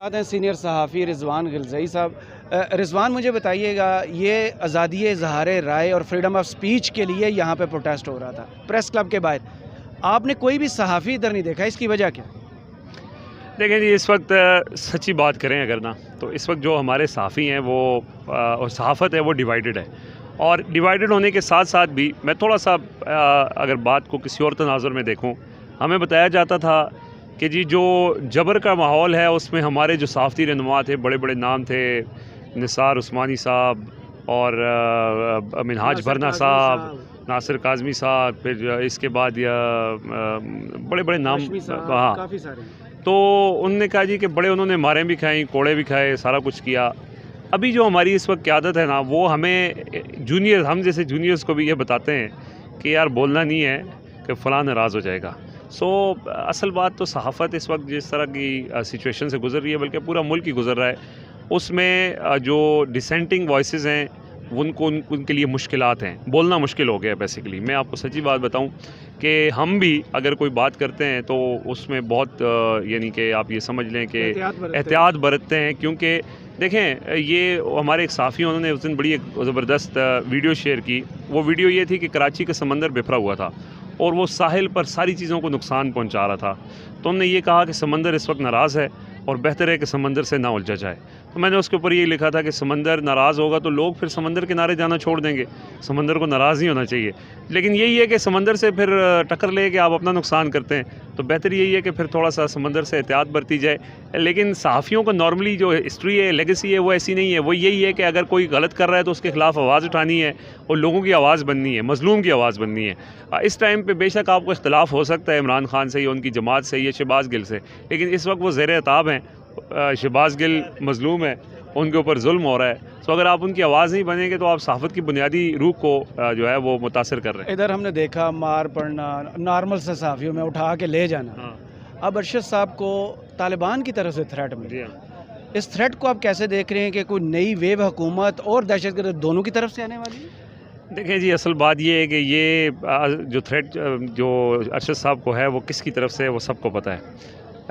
آتے ہیں سینئر صحافی رضوان غلزئی صاحب۔ رضوان، مجھے بتائیے گا، یہ آزادی اظہار رائے اور فریڈم آف سپیچ کے لیے یہاں پہ پروٹیسٹ ہو رہا تھا پریس کلب کے باہر، آپ نے کوئی بھی صحافی ادھر نہیں دیکھا، اس کی وجہ کیا؟ دیکھیں جی، اس وقت سچی بات کریں اگر نا تو اس وقت جو ہمارے صحافی ہیں وہ اور صحافت ہے وہ ڈیوائیڈڈ ہے، اور ڈیوائیڈڈ ہونے کے ساتھ ساتھ بھی میں تھوڑا سا اگر بات کو کسی اور تناظر میں دیکھوں، ہمیں بتایا جاتا تھا کہ جی جو جبر کا ماحول ہے اس میں ہمارے جو صحافتی رہنما تھے، بڑے بڑے نام تھے، نثار عثمانی صاحب اور منہاج بھرنا صاحب، ناصر کاظمی صاحب، پھر اس کے بعد بڑے بڑے نام، ہاں کافی سارے، تو انہوں نے کہا جی کہ بڑے انہوں نے ماریں بھی کھائیں، کوڑے بھی کھائے، سارا کچھ کیا۔ ابھی جو ہماری اس وقت قیادت ہے نا، وہ ہمیں ہم جیسے جونیئرز کو بھی یہ بتاتے ہیں کہ یار بولنا نہیں ہے کہ فلاں ناراض ہو جائے گا۔ اصل بات تو صحافت اس وقت جس طرح کی سچویشن سے گزر رہی ہے، بلکہ پورا ملک ہی گزر رہا ہے، اس میں جو ڈسینٹنگ وائسز ہیں ان کے لیے مشکلات ہیں، بولنا مشکل ہو گیا ہے بیسیکلی۔ میں آپ کو سچی بات بتاؤں کہ ہم بھی اگر کوئی بات کرتے ہیں تو اس میں بہت یعنی کہ آپ یہ سمجھ لیں کہ احتیاط برتتے ہیں، کیونکہ دیکھیں یہ ہمارے ایک صحافی انہوں نے اس دن بڑی ایک زبردست ویڈیو شیئر کی۔ وہ ویڈیو یہ تھی کہ کراچی کا سمندر بکھرا ہوا تھا اور وہ ساحل پر ساری چیزوں کو نقصان پہنچا رہا تھا، تو انہوں نے یہ کہا کہ سمندر اس وقت ناراض ہے اور بہتر ہے کہ سمندر سے نہ الجھا جائے۔ تو میں نے اس کے اوپر یہ لکھا تھا کہ سمندر ناراض ہوگا تو لوگ پھر سمندر کنارے جانا چھوڑ دیں گے، سمندر کو ناراض نہیں ہونا چاہیے، لیکن یہی ہے کہ سمندر سے پھر ٹکر لے کے آپ اپنا نقصان کرتے ہیں، تو بہتر یہی ہے کہ پھر تھوڑا سا سمندر سے احتیاط برتی جائے۔ لیکن صحافیوں کو نارملی جو ہسٹری ہے، لیگیسی ہے، وہ ایسی نہیں ہے، وہ یہی ہے کہ اگر کوئی غلط کر رہا ہے تو اس کے خلاف آواز اٹھانی ہے اور لوگوں کی آواز بننی ہے، مظلوم کی آواز بننی ہے۔ اس ٹائم پہ بے شک آپ کو اختلاف ہو سکتا ہے عمران خان سے یا ان کی جماعت سے یا شہباز گل سے، لیکن اس وقت وہ زیر عتاب ہیں، شہباز گل مظلوم ہے، ان کے اوپر ظلم ہو رہا ہے، تو اگر آپ ان کی آواز نہیں بنیں گے تو آپ صحافت کی بنیادی روح کو جو ہے وہ متاثر کر رہے ہیں۔ ادھر ہم نے دیکھا مار پڑنا، نارمل سے صحافیوں میں اٹھا کے لے جانا، اب ارشد صاحب کو طالبان کی طرف سے تھریٹ ملی، اس تھریٹ کو آپ کیسے دیکھ رہے ہیں کہ کوئی نئی ویو حکومت اور دہشت گرد دونوں کی طرف سے آنے والی ہے؟ دیکھیں جی، اصل بات یہ ہے کہ یہ جو تھریٹ جو ارشد صاحب کو ہے وہ کس کی طرف سے ہے وہ سب کو پتہ ہے۔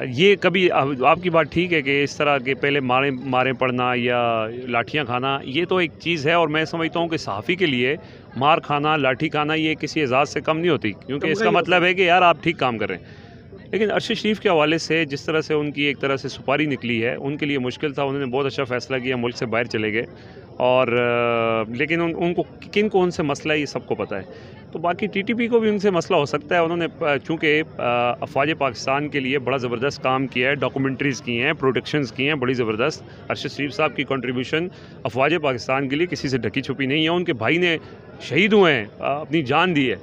یہ کبھی آپ کی بات ٹھیک ہے کہ اس طرح کے پہلے ماریں پڑنا یا لاٹھیاں کھانا یہ تو ایک چیز ہے، اور میں سمجھتا ہوں کہ صحافی کے لیے مار کھانا، لاٹھی کھانا یہ کسی اعزاز سے کم نہیں ہوتی، کیونکہ اس کا مطلب ہے کہ یار آپ ٹھیک کام کر رہے ہیں۔ لیکن ارشد شریف کے حوالے سے جس طرح سے ان کی ایک طرح سے سپاری نکلی ہے، ان کے لیے مشکل تھا، انہوں نے بہت اچھا فیصلہ کیا، ملک سے باہر چلے گئے، اور لیکن ان کو کن کو ان سے مسئلہ ہے یہ سب کو پتہ ہے۔ تو باقی ٹی ٹی پی کو بھی ان سے مسئلہ ہو سکتا ہے، انہوں نے چونکہ افواج پاکستان کے لیے بڑا زبردست کام کیا ہے، ڈاکومنٹریز کی ہیں، پروڈکشنز کی ہیں بڑی زبردست۔ ارشد شریف صاحب کی کنٹریبیوشن افواج پاکستان کے لیے کسی سے ڈھکی چھپی نہیں ہے، ان کے بھائی نے شہید ہوئے ہیں، اپنی جان دی ہے،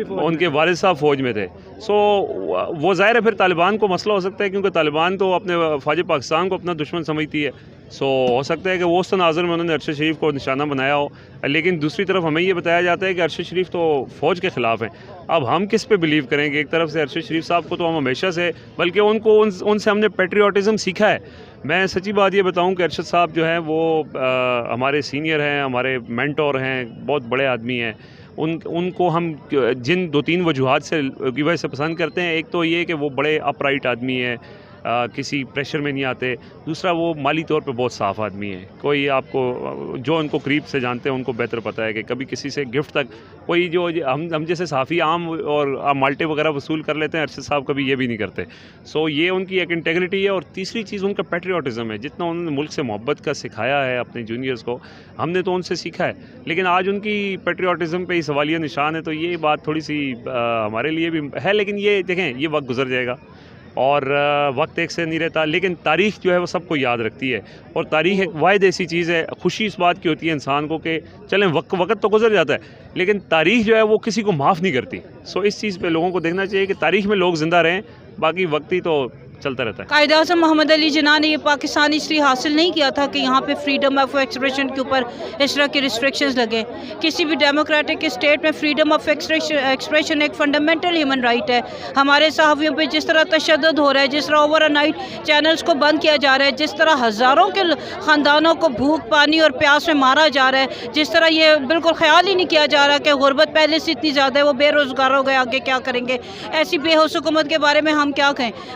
ان کے والد صاحب فوج میں تھے، وہ ظاہر ہے پھر طالبان کو مسئلہ ہو سکتا ہے، کیونکہ طالبان تو اپنے افواج پاکستان کو اپنا دشمن سمجھتی ہے، ہو سکتا ہے کہ وہ اس تناظر میں انہوں نے ارشد شریف کو نشانہ بنایا ہو، لیکن دوسری طرف ہمیں یہ بتایا جاتا ہے کہ ارشد شریف تو فوج کے خلاف ہیں۔ اب ہم کس پہ بلیو کریں گے؟ ایک طرف سے ارشد شریف صاحب کو تو ہم ہمیشہ سے، بلکہ ان سے ہم نے پیٹریوٹزم سیکھا ہے۔ میں سچی بات یہ بتاؤں کہ ارشد صاحب جو ہیں وہ ہمارے سینئر ہیں، ہمارے مینٹور ہیں، بہت بڑے آدمی ہیں، ان کو ہم جن 2-3 وجوہات سے کی وجہ سے پسند کرتے ہیں، ایک تو یہ کہ وہ بڑے اپ رائٹ آدمی ہیں، کسی پریشر میں نہیں آتے، دوسرا وہ مالی طور پہ بہت صاف آدمی ہے۔ کوئی آپ کو جو ان کو قریب سے جانتے ہیں ان کو بہتر پتہ ہے کہ کبھی کسی سے گفٹ تک کوئی جو ہم جیسے صحافی عام اور مالٹے وغیرہ وصول کر لیتے ہیں، ارشد صاحب کبھی یہ بھی نہیں کرتے۔ یہ ان کی ایک انٹیگریٹی ہے، اور تیسری چیز ان کا پیٹریوٹزم ہے، جتنا انہوں نے ملک سے محبت کا سکھایا ہے اپنے جونیئرز کو، ہم نے تو ان سے سیکھا ہے، لیکن آج ان کی پیٹریوٹزم پہ ہی سوالیہ نشان ہے، تو یہ بات تھوڑی سی ہمارے لیے بھی ہے، لیکن یہ دیکھیں یہ وقت گزر جائے گا، اور وقت ایک سے نہیں رہتا، لیکن تاریخ جو ہے وہ سب کو یاد رکھتی ہے، اور تاریخ ایک واحد ایسی چیز ہے، خوشی اس بات کی ہوتی ہے انسان کو کہ چلیں وقت تو گزر جاتا ہے، لیکن تاریخ جو ہے وہ کسی کو معاف نہیں کرتی۔ اس چیز پہ لوگوں کو دیکھنا چاہیے کہ تاریخ میں لوگ زندہ رہیں، باقی وقت ہی تو چلتا رہتا ہے۔ قائد اعظم محمد علی جناح نے یہ پاکستان اس لیے حاصل نہیں کیا تھا کہ یہاں پہ فریڈم آف ایکسپریشن کے اوپر اس طرح کی ریسٹرکشنز لگے۔ کسی بھی ڈیموکریٹک اسٹیٹ میں فریڈم آف ایکسپریشن ایک فنڈامنٹل ہیومن رائٹ ہے۔ ہمارے صحافیوں پہ جس طرح تشدد ہو رہا ہے، جس طرح اوور نائٹ چینلز کو بند کیا جا رہا ہے، جس طرح ہزاروں کے خاندانوں کو بھوک پانی اور پیاس میں مارا جا رہا ہے، جس طرح یہ بالکل خیال ہی نہیں کیا جا رہا کہ غربت پہلے سے اتنی زیادہ ہے، وہ بے روزگار ہو گئے، آگے کیا کریں گے، ایسی بے ہوش حکومت کے بارے میں ہم کیا کہیں۔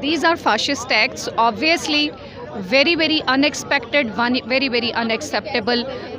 These are fascist acts, obviously very unexpected, very unacceptable।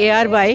ARY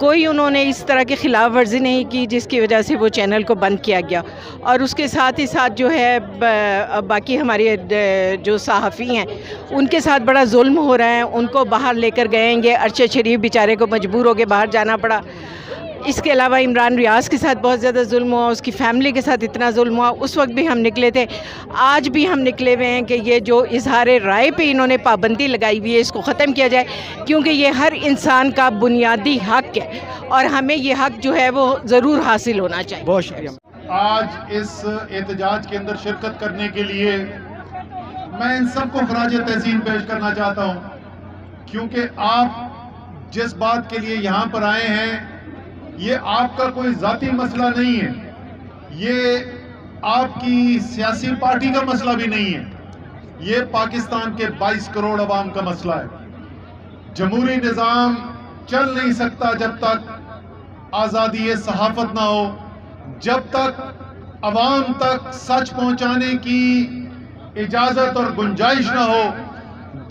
کوئی انہوں نے اس طرح کی خلاف ورزی نہیں کی جس کی وجہ سے وہ چینل کو بند کیا گیا. اور اس کے ساتھ ہی ساتھ جو ہے باقی ہمارے جو صحافی ہیں ان کے ساتھ بڑا ظلم ہو رہا ہے. ان کو باہر لے کر گئے گے, ارشد شریف بیچارے کو مجبور ہو کے باہر جانا پڑا. اس کے علاوہ عمران ریاض کے ساتھ بہت زیادہ ظلم ہوا, اس کی فیملی کے ساتھ اتنا ظلم ہوا. اس وقت بھی ہم نکلے تھے, آج بھی ہم نکلے ہوئے ہیں کہ یہ جو اظہار رائے پہ انہوں نے پابندی لگائی ہوئی ہے اس کو ختم کیا جائے, کیونکہ یہ ہر انسان کا بنیادی حق ہے اور ہمیں یہ حق جو ہے وہ ضرور حاصل ہونا چاہیے. بہت شکریہ. آج اس احتجاج کے اندر شرکت کرنے کے لیے میں ان سب کو خراج تحسین پیش کرنا چاہتا ہوں, کیونکہ آپ جس بات کے لیے یہاں پر آئے ہیں یہ آپ کا کوئی ذاتی مسئلہ نہیں ہے, یہ آپ کی سیاسی پارٹی کا مسئلہ بھی نہیں ہے, یہ پاکستان کے 22 کروڑ عوام کا مسئلہ ہے. جمہوری نظام چل نہیں سکتا جب تک آزادی صحافت نہ ہو, جب تک عوام تک سچ پہنچانے کی اجازت اور گنجائش نہ ہو,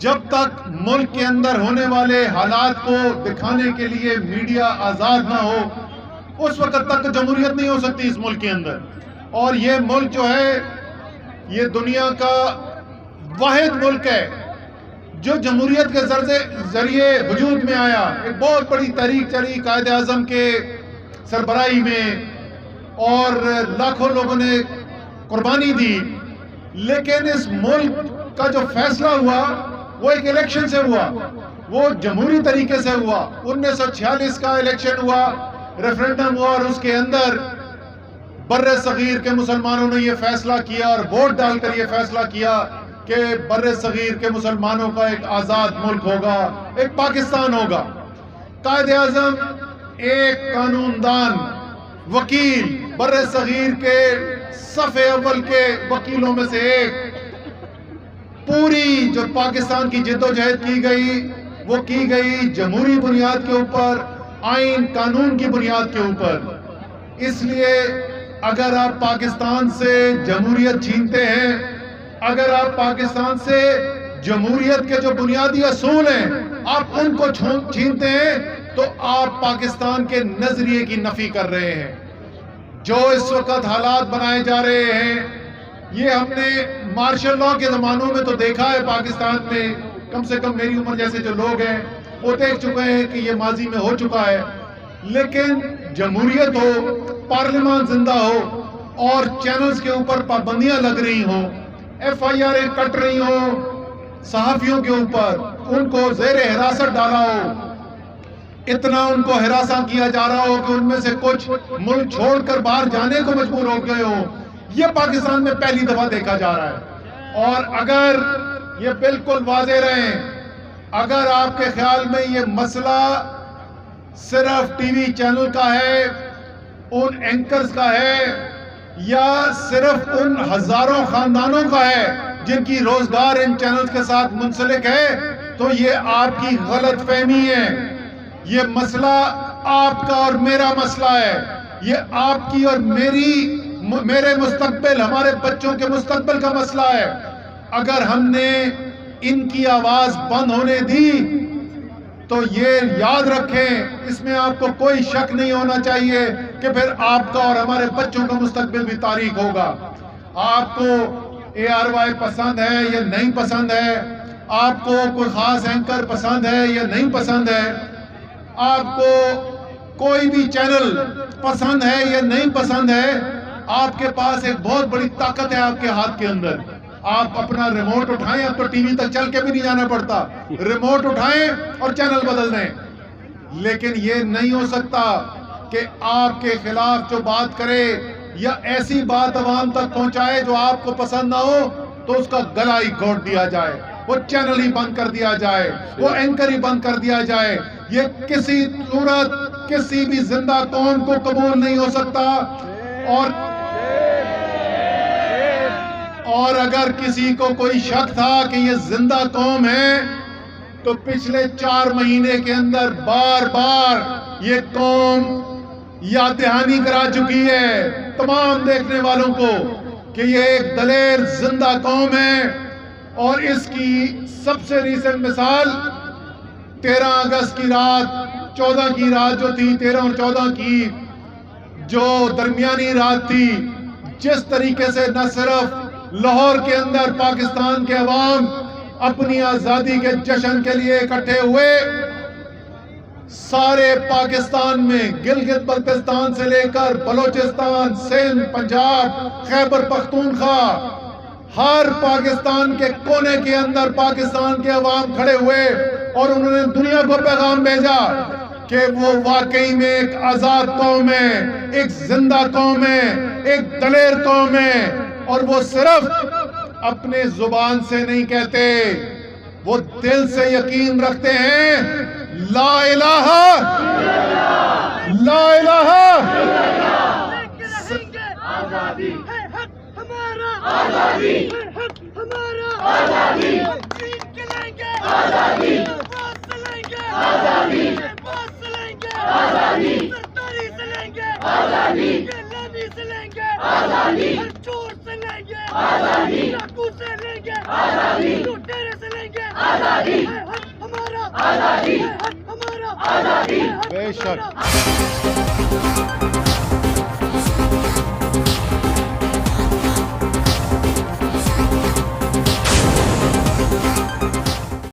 جب تک ملک کے اندر ہونے والے حالات کو دکھانے کے لیے میڈیا آزاد نہ ہو, اس وقت تک جمہوریت نہیں ہو سکتی اس ملک کے اندر. اور یہ ملک جو ہے یہ دنیا کا واحد ملک ہے جو جمہوریت کے ذریعے وجود میں آیا. ایک بہت بڑی تحریک چلی قائد اعظم کے سربراہی میں اور لاکھوں لوگوں نے قربانی دی, لیکن اس ملک کا جو فیصلہ ہوا وہ ایک الیکشن سے ہوا, وہ جمہوری طریقے سے ہوا. 1946 کا الیکشن ہوا, ریفرینڈم ہوا, اور اس کے اندر بر صغیر کے مسلمانوں نے یہ فیصلہ کیا اور ووٹ ڈال کر یہ فیصلہ کیا کہ بر صغیر کے مسلمانوں کا ایک آزاد ملک ہوگا, ایک پاکستان ہوگا. قائد اعظم ایک قانون دان وکیل, بر صغیر کے صف اول کے وکیلوں میں سے ایک. پوری جو پاکستان کی جد و جہد کی گئی وہ کی گئی جمہوری بنیاد کے اوپر, آئین قانون کی بنیاد کے اوپر. اس لیے اگر آپ پاکستان سے جمہوریت چھینتے ہیں, اگر آپ پاکستان سے جمہوریت کے جو بنیادی اصول ہیں آپ ان کو چھینتے ہیں, تو آپ پاکستان کے نظریے کی نفی کر رہے ہیں. جو اس وقت حالات بنائے جا رہے ہیں یہ ہم نے مارشل لا کے زمانوں میں تو دیکھا ہے پاکستان میں, کم سے کم میری عمر جیسے جو لوگ ہیں وہ دیکھ چکے ہیں کہ یہ ماضی میں ہو چکا ہے. لیکن جمہوریت ہو, پارلیمان زندہ ہو اور چینلز کے اوپر پابندیاں لگ رہی ہوں, ایف آئی آریں کٹ رہی ہوں صحافیوں کے اوپر, ان کو زیر حراست ڈالا ہو, اتنا ان کو ہراساں کیا جا رہا ہو کہ ان میں سے کچھ ملک چھوڑ کر باہر جانے کو مجبور ہو گئے ہو, یہ پاکستان میں پہلی دفعہ دیکھا جا رہا ہے. اور اگر یہ بالکل واضح رہیں, اگر آپ کے خیال میں یہ مسئلہ صرف ٹی وی چینل کا ہے, ان اینکرز کا ہے, یا صرف ان ہزاروں خاندانوں کا ہے جن کی روزگار ان چینلز کے ساتھ منسلک ہے, تو یہ آپ کی غلط فہمی ہے. یہ مسئلہ آپ کا اور میرا مسئلہ ہے, یہ آپ کی اور میرے مستقبل, ہمارے بچوں کے مستقبل کا مسئلہ ہے. اگر ہم نے ان کی آواز بند ہونے دی تو یہ یاد رکھیں, اس میں آپ کو کوئی شک نہیں ہونا چاہیے کہ پھر آپ کا اور ہمارے بچوں کا مستقبل بھی تاریک ہوگا. آپ کو اے آر وائی پسند ہے یا نہیں پسند ہے, آپ کو کوئی خاص اینکر پسند ہے یا نہیں پسند ہے, آپ کو کوئی بھی چینل پسند ہے یا نہیں پسند ہے, آپ کے پاس ایک بہت بڑی طاقت ہے آپ کے ہاتھ کے اندر. آپ اپنا ریموٹ اٹھائیں, اب تو ٹی وی تک چل کے بھی نہیں جانا پڑتا, ریموٹ اٹھائیں اور چینل بدل دیں. لیکن یہ نہیں ہو سکتا کہ آپ کے خلاف جو بات کرے یا ایسی بات عوام تک پہنچائے جو آپ کو پسند نہ ہو تو اس کا گلا ہی گھونٹ دیا جائے, وہ چینل ہی بند کر دیا جائے, وہ اینکر ہی بند کر دیا جائے. یہ کسی صورت کسی بھی زندہ قوم کو قبول نہیں ہو سکتا. اور اگر کسی کو کوئی شک تھا کہ یہ زندہ قوم ہے تو پچھلے 4 مہینے کے اندر بار بار یہ قوم یاد دہانی کرا چکی ہے تمام دیکھنے والوں کو کہ یہ ایک دلیر زندہ قوم ہے. اور اس کی سب سے ریسنٹ مثال 13 اگست کی رات 14 کی رات جو تھی، 13 اور 14 کی جو درمیانی رات تھی، جس طریقے سے نہ صرف لاہور کے اندر پاکستان کے عوام اپنی آزادی کے جشن کے لیے اکٹھے ہوئے، سارے پاکستان میں گلگت بلتستان سے لے کر بلوچستان، سندھ، پنجاب، خیبر پختونخوا، ہر پاکستان کے کونے کے اندر پاکستان کے عوام کھڑے ہوئے اور انہوں نے دنیا کو پیغام بھیجا کہ وہ واقعی میں ایک آزاد قوم ہے، ایک زندہ قوم ہے، ایک دلیر قوم ہے، اور وہ صرف اپنے زبان سے نہیں کہتے، وہ دل سے یقین رکھتے ہیں لا الہ لا الہ آزادی ہے، حق ہمارا، آزادی ہے، حق ہمارا، آزادی جیت کے لیں گے، آزادی باز سے لیں گے، آزادی باز سے لیں گے، آزادی سرکاری سے لیں گے، آزادی لانی سے لیں گے، آزادی ہر چور سے لیں گے، آزادی ڈاکو سے لیں گے، آزادی لوٹیرے سے لیں گے، آزادی ہے، حق ہمارا، آزادی ہے، حق ہمارا، آزادی بے شک